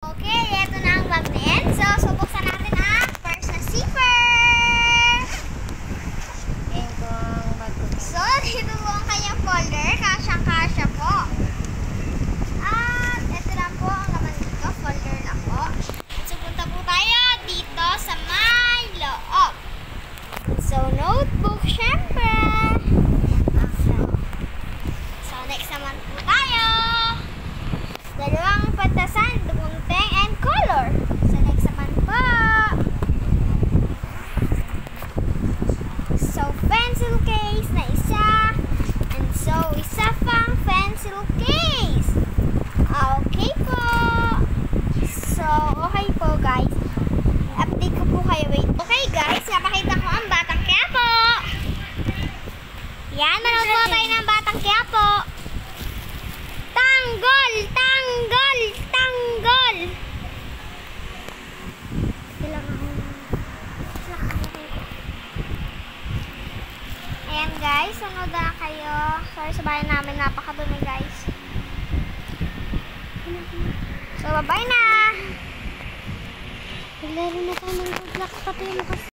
Okay, ito na ang magnet. So, subuksan natin ang first na zipper. Ayan ko ang magnet. So, dito po ang kanyang folder. Kasyang-kasya po. At ito na po ang laman dito. Folder na po. So, punta po tayo dito sa may loob. So, notebook, syempre. So, next naman po tayo. Dalawang patasan, dumunting, and color. So, next naman po. So, pencil case na isa. And so, isa pang pencil case. Okay po. So, okay po guys. Update ko po kayo. Wait. Okay guys, napakita ko ang Batang Quiapo. Yan, manood po tayo ng Batang Quiapo. Tanggol! Tanggol! Tanggol! Ayan guys, sunod na kayo. Sorry sa bayan namin, napakadumi guys. So, bye-bye na! Naglaro na tayo ng good luck pati yung